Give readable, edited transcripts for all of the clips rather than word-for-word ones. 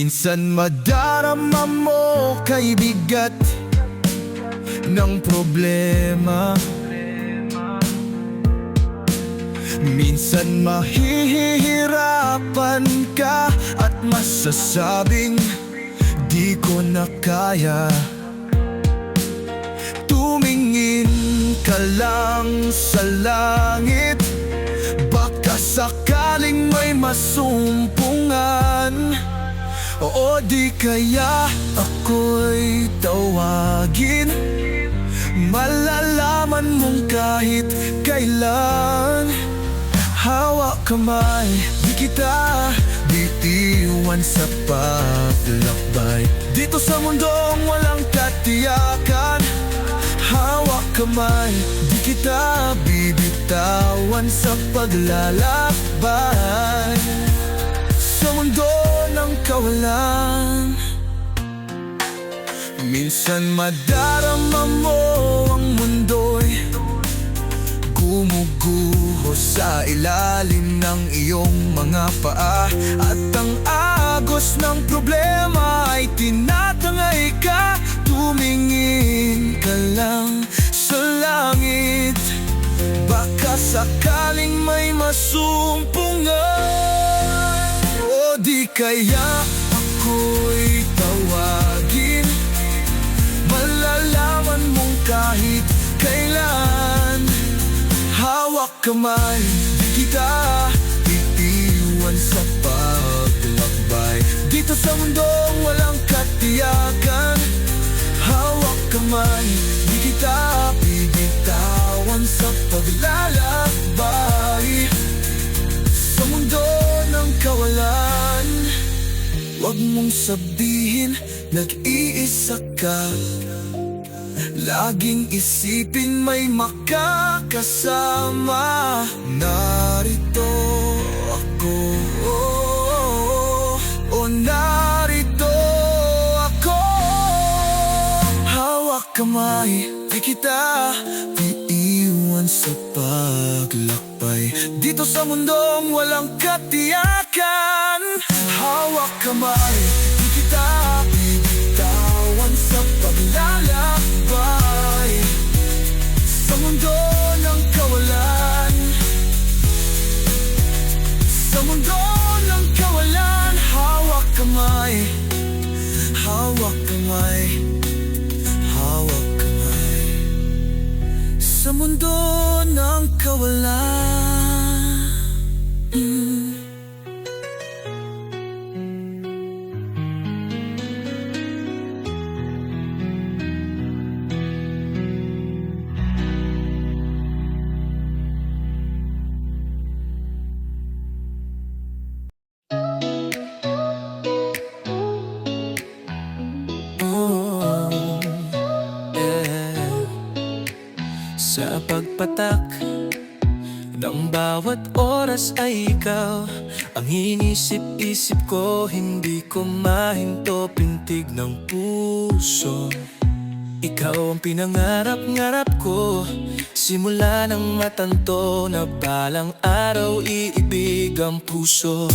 Minsan madarama mo kay bigat ng problema. Minsan mahihirapan ka at masasabing di ko na kaya. Tumingin ka lang sa langit, baka sakaling may masumpungan. O di kaya ako'y tawagin, malalaman mong kahit kailan. Hawak kamay, di kita bitiwan sa paglakbay dito sa mundong walang katiyakan. Hawak kamay, di kita bibitawan sa paglalakbay sa mundo ng kawalan. Minsan madarama mo ang mundo'y gumuguho sa ilalim ng iyong mga paa, at ang agos ng problema ay tinatangay ka. Tumingin ka lang sa langit, baka sakaling may masumpungan. O di kaya ako'y tawagin, malalaman mong kahit kailan. Hawak kamay, di kita bitiwan sa paglakbay dito sa mundong walang katiyakan. Hawak kamay, di kita bibitawan sa paglalakbay sa mundo ng kawalan. Huwag mong sabihin nag-iisa ka, laging isipin may makakasama. Narito ako, narito ako. Hawak kamay, di kita iiwan sa paglakbay dito sa mundong walang katiyakan. Hawak kamay, di kita bibitawan sa paglalakbay sa mundo ng kawalan. Sa mundo ng kawalan. Hawak kamay, hawak kamay, hawak kamay sa mundo ng kawalan. Sa pagpatak ng bawat oras ay ikaw ang inisip-isip ko, hindi ko mahinto pintig ng puso. Ikaw ang pinangarap-ngarap ko, simula ng matanto na balang araw iibig ang puso.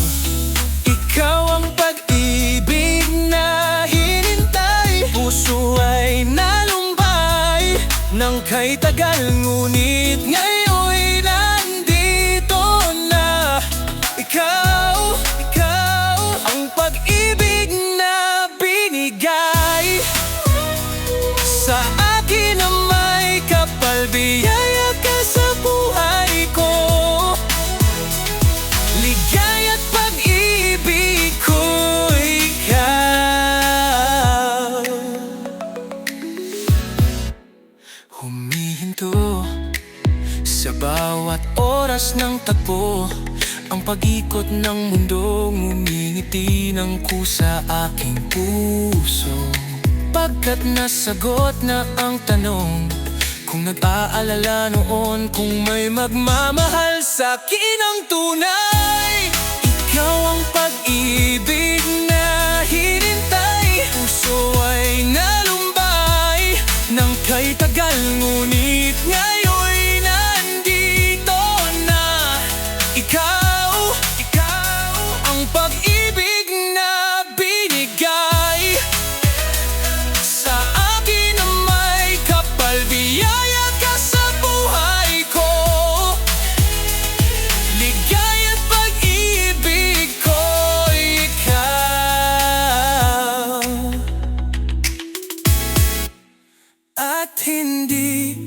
Ikaw ang pag-ibig na hinintay, puso ay nalumbay nang kay tagal, ngunit ngayon'y nandito na. Ikaw ang pag-ibig na binigay sa akin na may kapal, biyaya ka sa buhay ko. Ligaya't pag-ibig ko, ikaw. Humihinto sa bawat oras ng tagpo, ang pag-ikot ng mundo, ngumingiti ng kusa aking puso. Pagkat nasagot na ang tanong, kung nag-aalala noon, kung may magmamahal sa'kin ang tunay. Ikaw ang pag-ibig na hinintay, puso ay nalumbay nang kay tagal, ngunit ngayon'y nandito na. Ikaw ang pag-ibig na binigay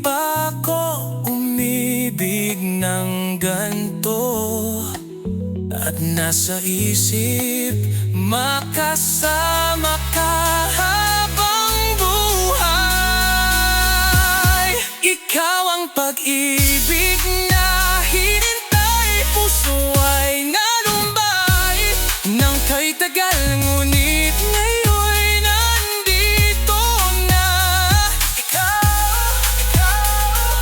pa ako umibig ng ganto, at nasa isip makasama ka habang buhay. Ikaw ang pag-ibig na hinintay, puso ay nalumbay ng kay tagal, ngunit ngayon'y nandito na. Ikaw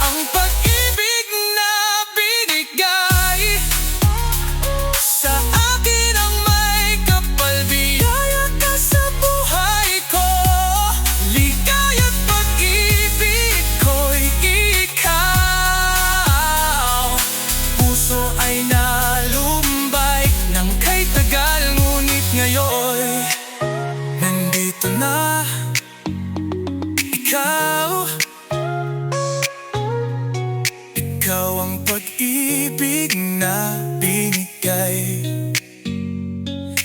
ang pag-ibig na binigay sa akin, ang may kapal, biyaya ka sa buhay ko. Ligaya't pag-ibig ko'y ikaw. Puso ay nalumbay ng kay tagal, ngunit ngayon nandito na. Ikaw ang pag-ibig na binigay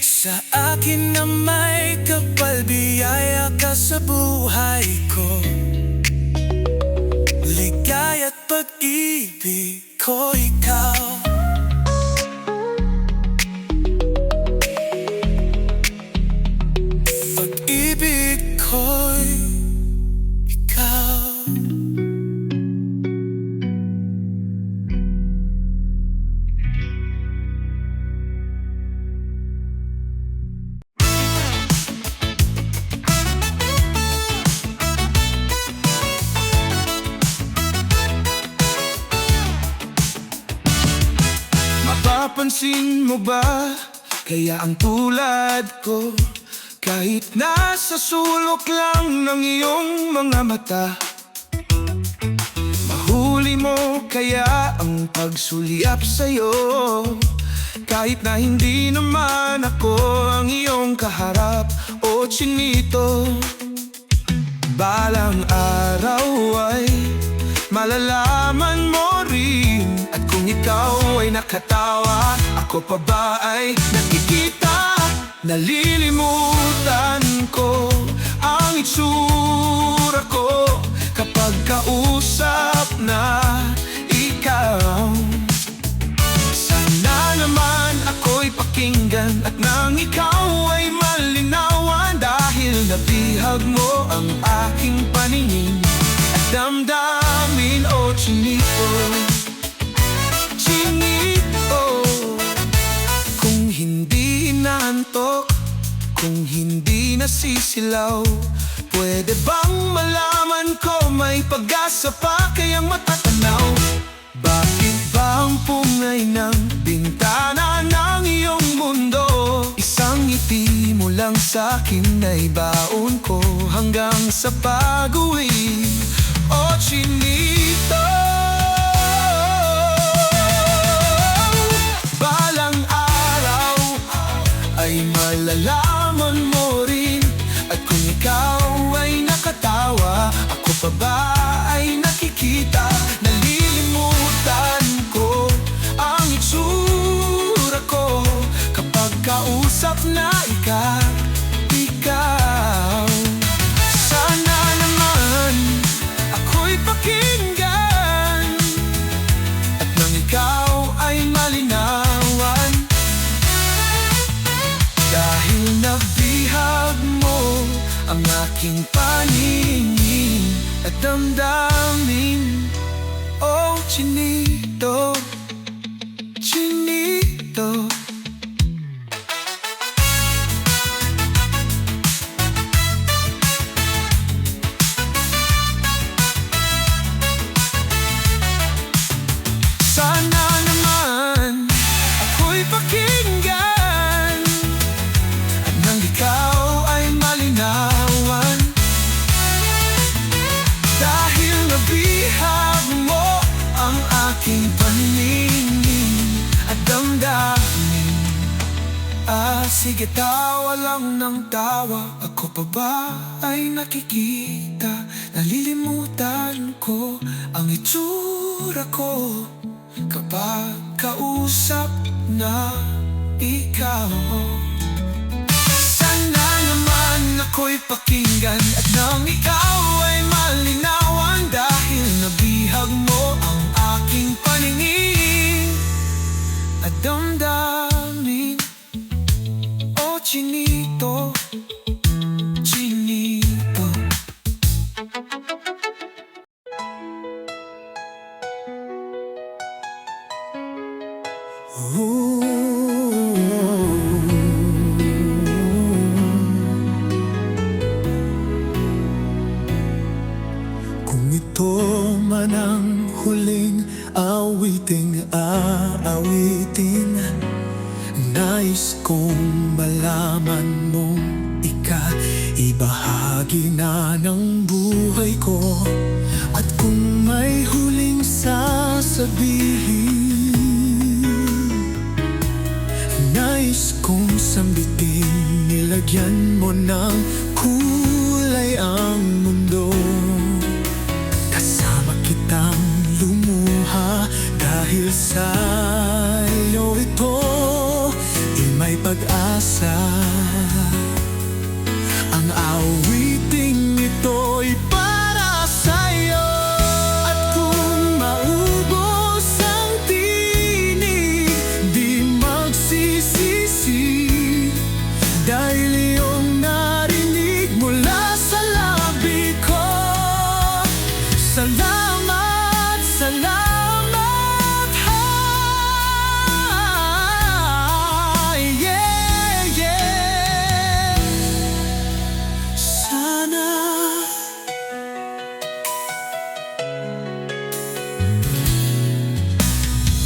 sa akin, na may kapal, biyaya ka sa buhay ko. Ligaya't pag-ibig ko, ikaw. Pag-ibig ko'y ikaw. Mapapansin mo ba, kaya ang tulad ko, kahit nasa sulok lang ng iyong mga mata, mahuli mo kaya ang pagsulyap sa'yo, kahit na hindi naman ako ang iyong kaharap o chinito. Balang araw ay malalaman mo rin, at kung ikaw ay nakatawa, ako pa ba ay nakikita? Nalilimutan ko ang itsura ko kapag kausap na ikaw. Sana naman ako'y pakinggan, at nang ikaw ay malinawan, dahil nabihag mo ang aking paningin at damdamin, o chinito. Chinito, kung hindi inaantok, kung hindi nasisilaw, pwede bang malaman ko may pag-asa pa kayang matatanaw? Bakit ba ang pungay ng bintana ng iyong mundo, isang ngiti mo lang sa'kin ay baon ko hanggang sa pag-uwi, o chinito? Balang araw ay malalaman mo rin, at kung ikaw ay nakatawa, ako pa ba ay nakikita? Nalilimutan ko ang itsura ko kapag kausap na ikaw. Sana naman ako'y pakinggan, at nang ikaw ay malinawan, dahil nabihag mo ang aking paningin at damdamin, oh chinito, chinito. Sana naman ako'y pakinggan, at nang ikaw ay malinawan, dahil nabihag mo ang aking paningin at damdamin. Sige, tawa lang ng tawa, ako pa ba ay nakikita? Nalilimutan ko ang itsura ko kapag kausap na ikaw. Sana naman ako'y pakinggan, at nang ikaw ay malinawan, dahil Kung ito man ang huling awiting aawitin, nais kong malaman mong ibahagi na ng buhay ko. At kung may huling sasabihin, nais kong sambitin, nilagyan mo ng kulay ang mundo. Kasama kitang lumuha dahil sa'yo ito may pag-asa. Ang awiting ito'y para sa'yo. At kung maubos ang tinig, di magsisisi, dahil iyong narinig mula sa labi ko. Salamat, salamat, yeah, yeah. Sana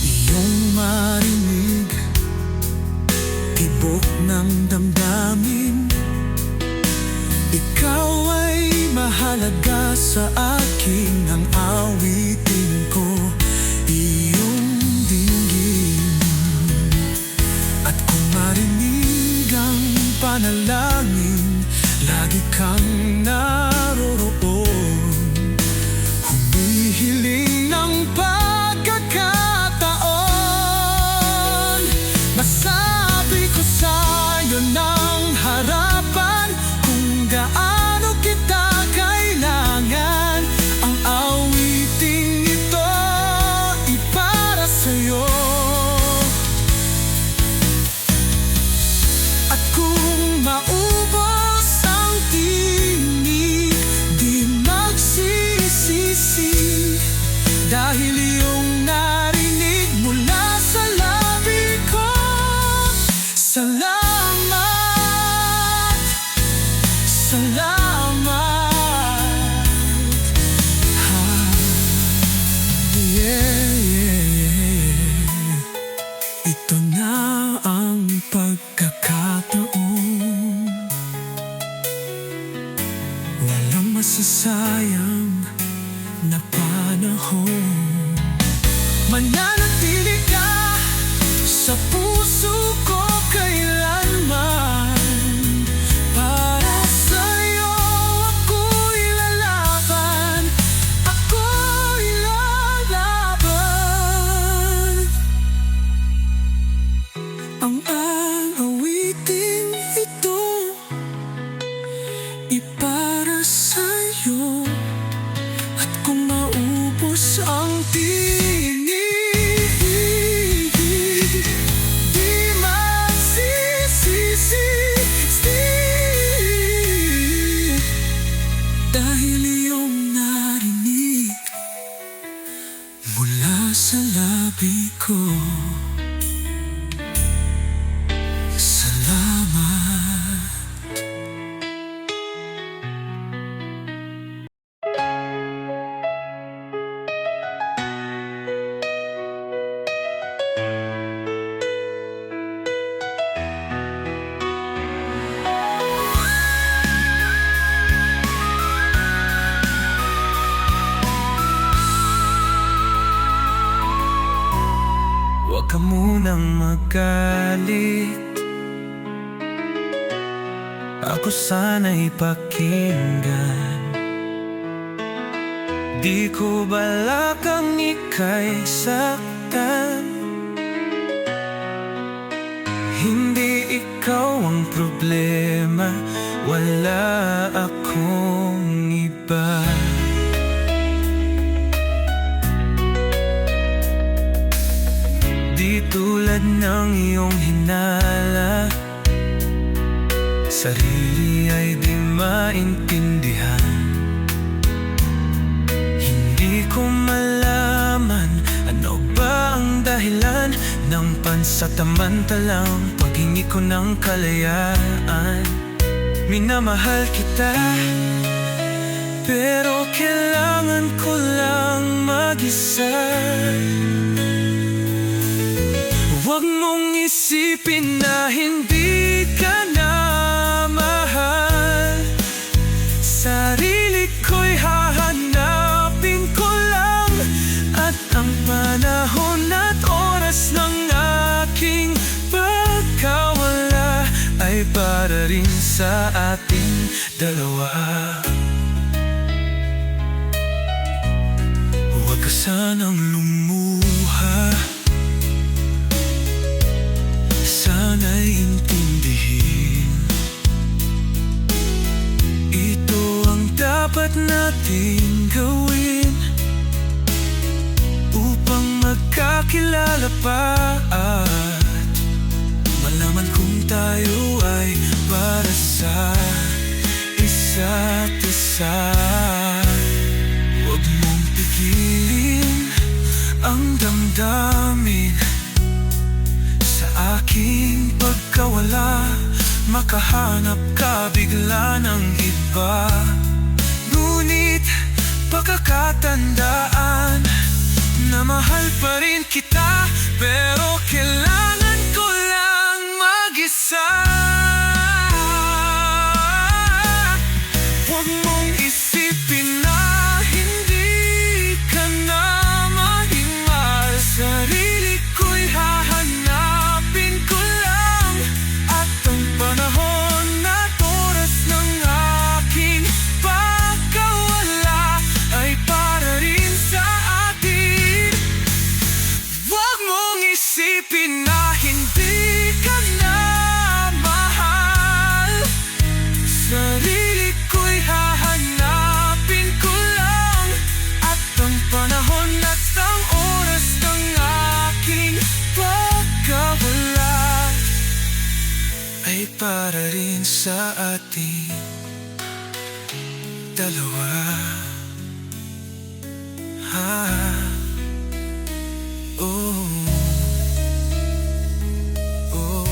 iyong marinig tibok ng damdamin. Ikaw ay mahalaga sa akin, ang awitin ko, iyong dinggin. At kung marinig ang panalangin, lagi kang naroroon. Humihiling ng pagkakataon, masabi ko sa'yo ng harapan kung gaano kita kailangan. Ang awiting ito ay para sa'yo. At kung maubos ang tinig, di magsisisi, dahil iyong narinig mula sa labi ko. Salamat, salamat, yeah, yeah, yeah. Ito na ang pagkakataon, walang masasayang na panahon. Mananatili ka sa puso ko kailanman. Para sa'yo ako'y lalaban, ako'y lalaban. Ang awiting ito ay para sa'yo. At kung maubos ang tinig, di magsisisi, dahil iyong narinig mula sa labi ko. Salamat. Huwag ka munang magalit, ako sana'y pakinggan. Di ko balak ang ika'y saktan. Hindi ikaw ang problema, wala akong iba. Di tulad ng iyong hinala, sarili ay di maintindihan. Hindi ko malaman ano ba ang dahilan na ng pansamantalang paghingi ko ng kalayaan. Minamahal kita, pero kailangan ko lang mag-isa. Huwag mong isipin na hindi ka na mahal. Sarili ko'y hahanapin ko lang, at ang panahon at oras ng aking pagkawala ay para rin sa ating dalawa. Huwag ka sanang lumuha, sana'y intindihin. Ito ang dapat nating gawin upang magkakilala pa at malaman kung tayo ay para sa isa't isa. Huwag mong pigilin ang damdamin sa aking pagkawala. Makahanap ka bigla ng iba, ngunit pagkakatandaan na mahal pa rin kita, pero kailangan ko lang mag-isa. Huwag mong isipin na hindi ka na mahimahal. Sarili ko'y hahanapin ko lang, at ang panahon at oras ng aking pagkawala ay para rin sa atin. Huwag mong isipin na hindi ka na mahal. Sarili ko'y hahanapin ko lang, at ang panahon at ang oras ng aking pagkawala ay para rin sa ating dalawa. Oh, oh.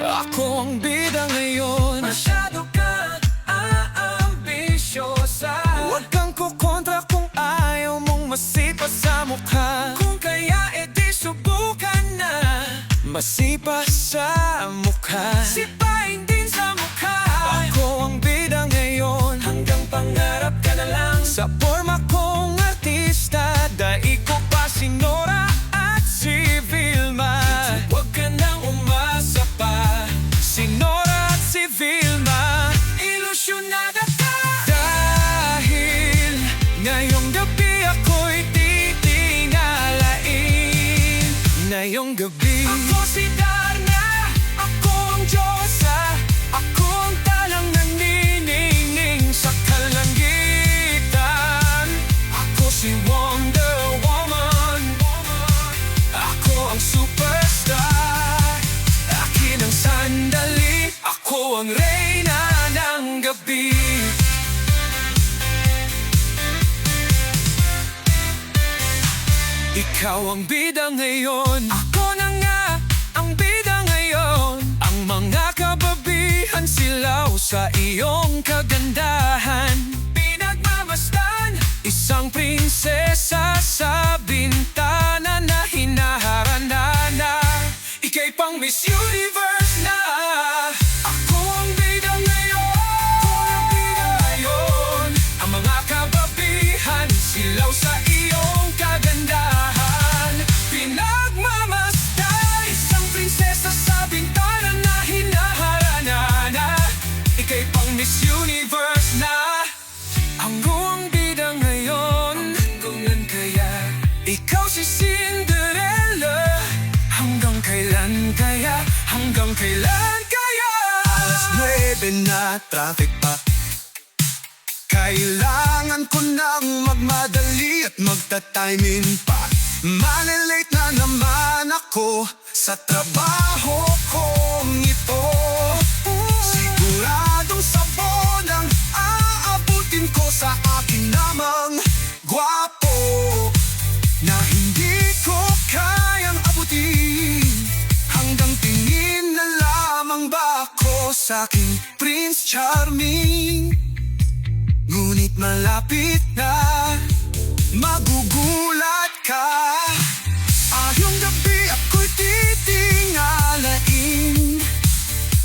Ako ang bida ngayon. Masyado kang aambisyosa. Huwag kang kukontra kung ayaw mong masipa sa mukha. Kung kaya edi subukan na masipa sa mukha. Sipain din sa mukha. Ako ang bida ngayon, hanggang pangarap ka na lang. Sa forma kong artista, daig ko pa si Nora at si Vilma. Huwag ka nang umasa pa, si Nora at si Vilma, ilusyonada ka. Dahil ngayong gabi ako'y titingalain. Ngayong gabi ako si Darna, ako ang Diyosa, ako ang talang naniningning sa kalangitan. Ako si Wonder Woman, ako ang superstar. Akin ang sandali, ako ang reyna ng gabi. Ikaw ang bida ngayon, ako na nga ang bida ngayon. Ang mga kababihan silaw sa iyong kagandahan. Pinagmamasdan, isang prinsesa sa bintana na hinaharana. Ika'y pang Miss Universe na. Ako ang bida ngayon, ang mga kababihan silaw sa iyong kagandahan. Pinagmamasdan, isang prinsesa sa bintana na hinaharana. Ika'y pang Miss Universe na. Ako ang bida ngayon, hanggang kaya ikaw si Cinderella. Hanggang kailan kaya, hanggang kailan kaya? Alas 9 na, traffic pa. Kailangan ko nang magmadali at magta-time in pa. Malilate na naman ako sa trabaho kong ito. Siguradong sabon ang aabutin ko sa aking namang gwapo, na hindi ko kayang abutin. Hanggang tingin na lamang ba ako sa aking Prince Charming? Ngunit malapit na, magugulat ka. Ayong gabi ako'y titingalain.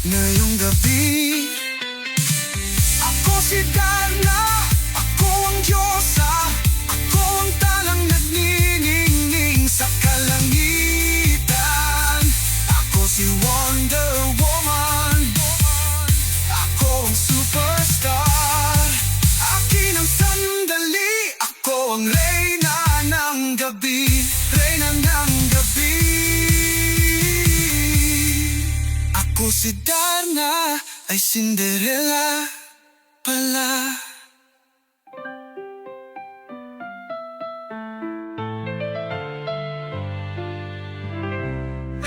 Ngayong gabi, ako si Darna, ako ang Diyosa, ako ang talang nagniningning sa kalangitan. Ako si Wonder Woman, ako ang superstar. Akin ang sandali, ako ang reyna ng gabi, reyna ng gabi. Ako si Darna, ay Cinderella pala.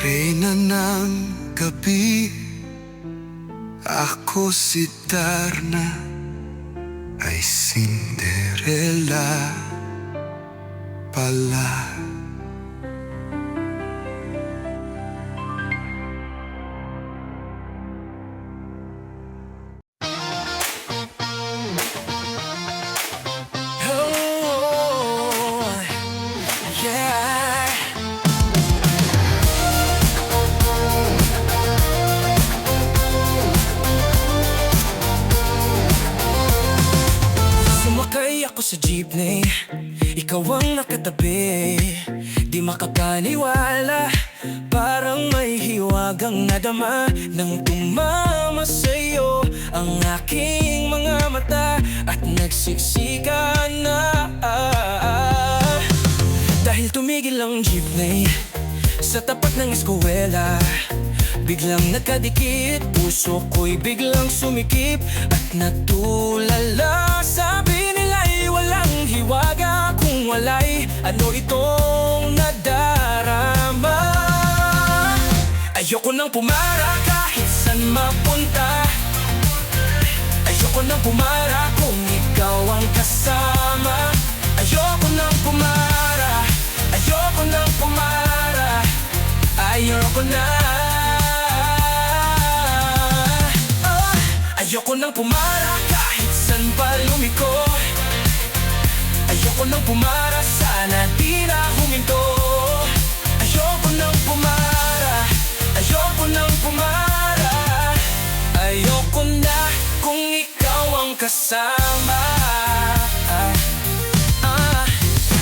Reyna ng gabi, ako si Darna, ay Cinderella pala. Oh, yeah. Sumakay ako sa jeepney, ikaw ang nakatabi. Di makapaniwala, parang may hiwagang nadama nang tumama sa'yo ang aking mga mata at nagsiksika na. Dahil tumigil ang jeepney sa tapat ng eskwela, biglang nagkadikit, puso ko'y biglang sumikip at natulala. Sabi nila'y walang hiwaga kung wala'y ano itong nadarama. Ayoko nang pumara kahit saan mapunta. Ayoko nang pumara kung ikaw ang kasama. Ayoko nang pumara, ayoko nang pumara, ayoko na. Ayoko nang pumara kahit saan pa lumiko. Ayoko nang pumara, sana di na huminto. Ayoko nang pumara, ayoko nang pumara, ayoko na kung ikaw ang kasama.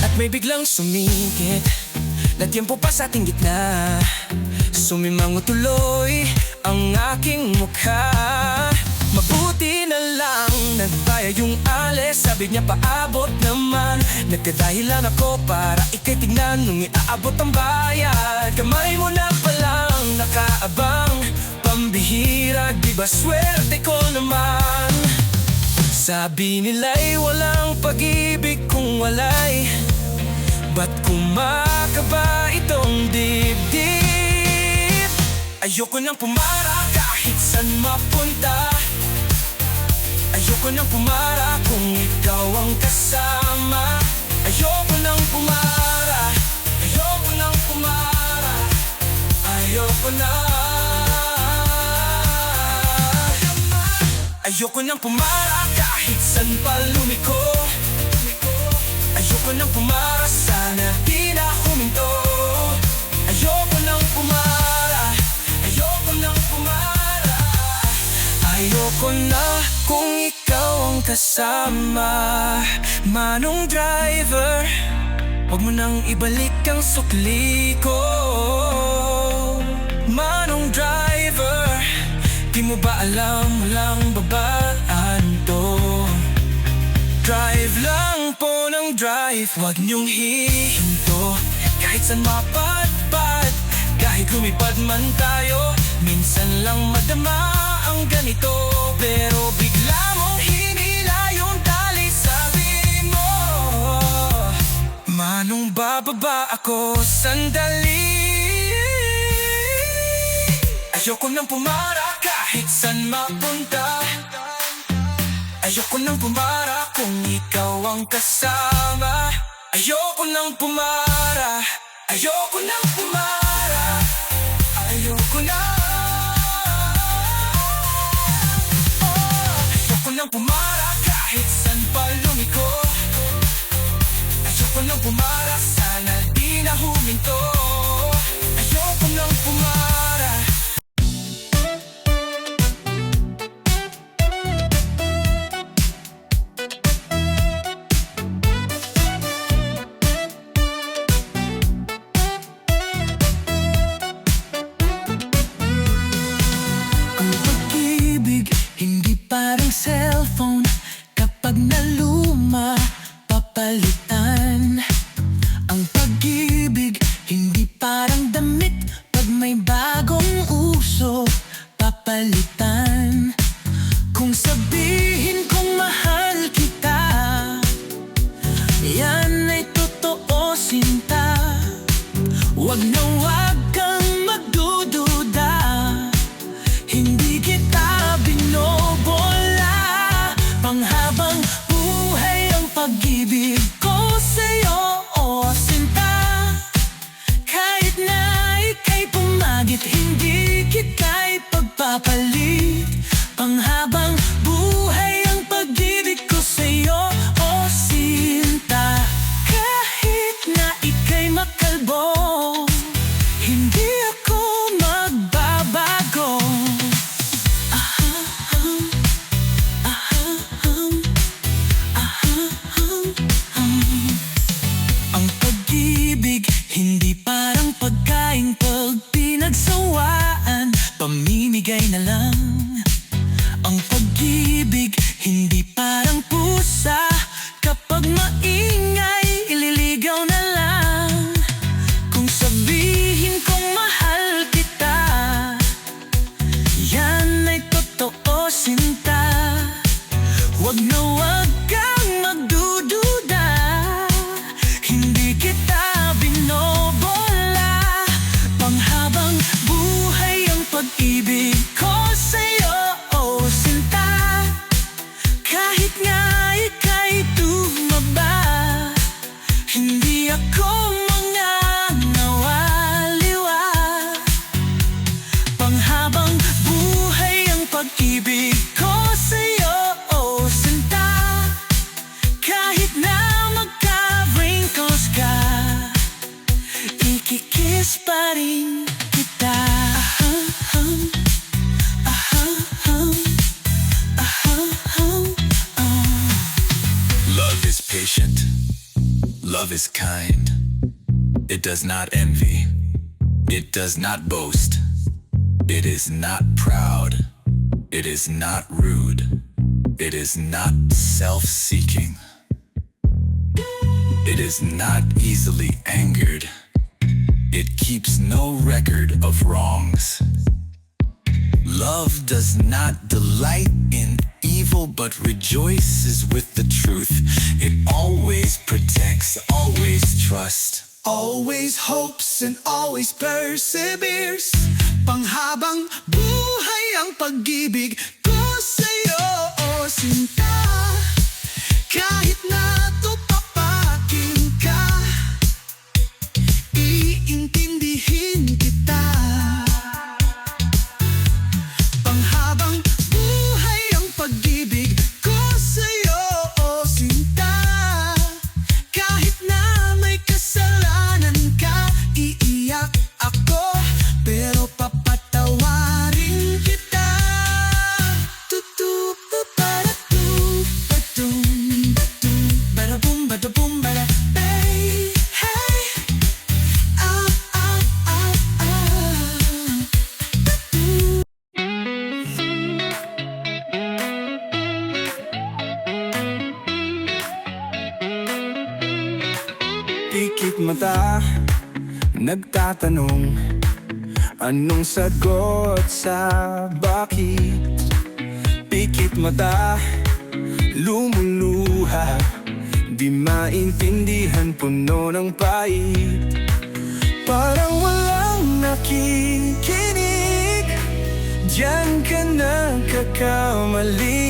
At may biglang sumingit na tiyempo pa sa ating gitna. Sumimango tuloy ang aking mukha. Mabuti na lang nagbayad yung alis, sabi niya paabot naman. Nagkadahilan ako para ika'y tignan nung iaabot ang bayad. Kamay mo na palang nakaabang, pambihira, di ba swerte ko naman. Sabi nila'y walang pag-ibig kung wala'y, ba't kumakaba itong dibdib? Ayoko nang pumara kahit saan mapunta. Ayoko nang pumara kung ikaw ang kasama. Ayoko nang pumara, ayoko nang pumara, ayoko na. Ayoko nang pumara kahit saan pa lumiko. Ayoko nang pumara, sana di na huminto. Ayoko nang pumara, ayoko nang pumara, ayoko na kung ikaw ang kasama. Manong driver, huwag mo nang ibalik ang sukli ko. Manong driver, di mo ba alam walang babaan to? Drive lang po ng drive, huwag niyong hihinto. Kahit saan mapadpad, kahit lumipad man tayo, minsan lang madama ang ganito. Pero bigla mong hinila yung tali ako sandali. Ayoko nang pumara kahit saan mapunta. Ayoko nang pumara kung ikaw ang kasama. Ayoko nang pumara. Ayoko nang pumara. Ayoko na. Ayoko nang pumara kahit saan pa lumiko. Ayoko nang pumara, sana di na huminto. Ayoko nang pumara. Ang pag-ibig, hindi parang cellphone. Kapag naluma, papalitan. Ang pag-ibig, hindi parang damit. Pag may bagong uso, papalitan. Kung sabihin kong mahal kita, yan ay totoo, sinta. Wag na wag kang magdududa. Hindi kita binobola. Panghabang buhay ang pag-ibig ko sa'yo, o sinta. Kahit na ika'y pumagit, hindi kita ipagpapalit. Panghabang buhay ang pag-ibig ko sa'yo, o sinta. Kahit na ika'y makalbo, hindi ako magbabago. Ang pag-ibig, hindi parang pagkain. Pag pinagsawaan, pamimigay na lang. Ang pag-ibig, hindi parang pusa. Kapag maingay, ililigaw na lang. Kung sabihin kong mahal kita, yan ay totoo, sinta. Wag na wag kang magdududa. Hindi kita binobola. Panghabang buhay ang pag-ibig ko sa'yo, o sinta. Kahit nga ika'y tumaba, hindi ako mga nawaliwa. Panghabang buhay ang pag-ibig ko sa'yo, o sinta. Kahit na magka-wrinkles ka, ikikiss pa rin kita. Love is patient. Love is kind. It does not envy. It does not boast. It is not proud. It is not rude. It is not self-seeking. It is not easily angered. It keeps no record of wrongs. Love does not delight in evil, but rejoices with the truth. It always protects, always trusts. Always hopes and always perseveres. Panghabang buhay ang pag-ibig ko sa'yo, o sinta. Kahit na tupapakin ka, iintindihin kita. Panghabang buhay ang pag-ibig ko sa'yo, o sinta. Kahit na may kasalanan ka, iiyak ako, pero papatawarin kita. Tutu, paratu, patum, batum, badabum, badabum, badabay. Hey, ah, ah, ah, ah. Pikit mata, nagtatanong, anong sagot sa bakit? Pikit mata, lumuluha, di maintindihan, puno ng pait. Parang walang nakikinig, diyan ka nagkakamali.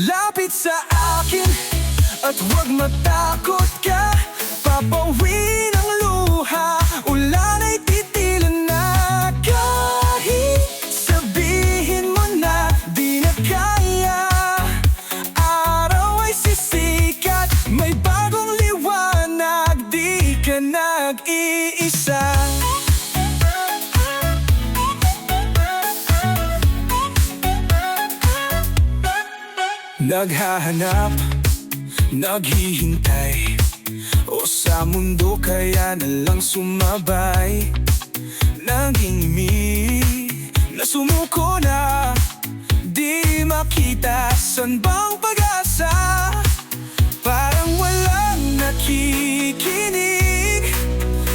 Lapit sa akin at huwag matakot ka, papawi ng luha, ulan ay titilan na. Kahit sabihin mo na di na kaya, araw ay sisikat, may bagong liwanag, di ka nag-iisa. Naghahanap, naghihintay, o sa mundo kaya na lang sumabay. Nangingimi, na sumuko na, di makita san bang pag-asa. Parang walang nakikinig,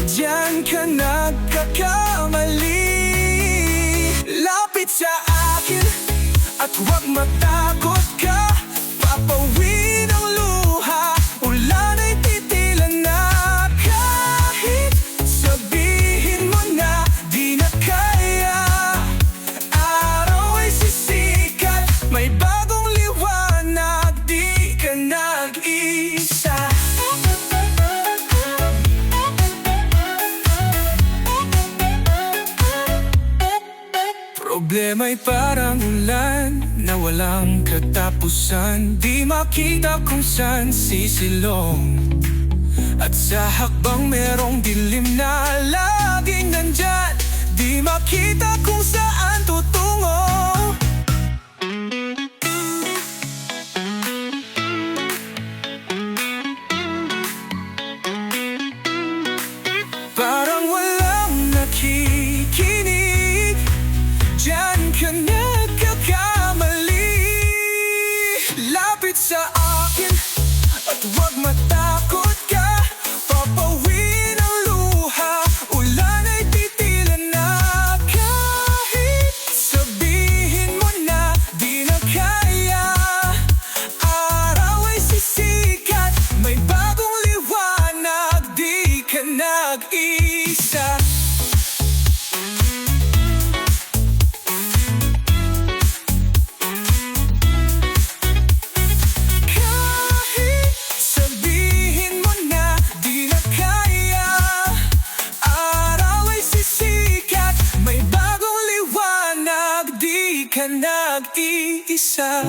diyan ka nagkakamali. Lapit sa akin at huwag matakot ka, papawi ng luha, ulan ay titilan na. Kahit sabihin mo na di na kaya, araw ay sisikat, may bagong liwanag, di ka nag-isa. Problema'y parang ulan na walang katapusan, di makita kung saan sisilong. At sa hakbang merong dilim na laging nandyan, di makita kung saan tutungo. Parang walang nakikinig, diyan ka nagkakamali. Lapit sa akin at huwag matakot ka, papawi ng luha, ulan ay titilan na. Kahit sabihin mo na di na kaya, araw ay sisikat, may bagong liwanag, di ka nag-isa. May bagong liwanag, di ka nag-iisa.